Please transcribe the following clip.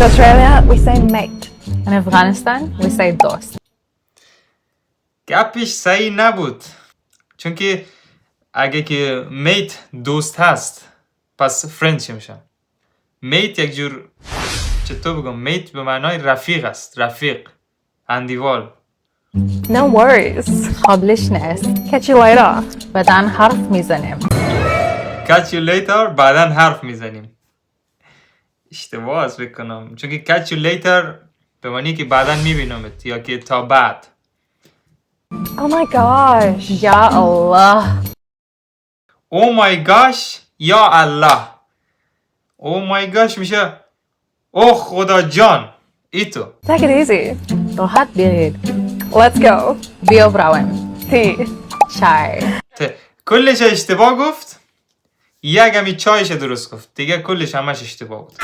In Australia, we say mate. In Afghanistan, we say dost. گپش صحیح نبود، چون که اگه که میت دوست هست پس فرند چی میشه؟ میت یک جور چطور بگم، میت به معنای رفیق است، رفیق، اندیوال. No worries. خابلش نیست. Catch you later. بدن حرف میزنیم. catch you later بعدن حرف میزنیم. اشتباه است بکنم، چون که catch you later به معنی که بعدن میبینمت یا که تا بعد. Oh my gosh. یا الله. Oh my gosh یا الله. Oh my gosh میشه اوه خدا جان. ایتو Take it easy. راحت بگید. Let's go. بیا برایم. Tea. چای. کلش اشتباه گفت، یک همی چایش درست گفت، دیگه کلش همش اشتباه بود.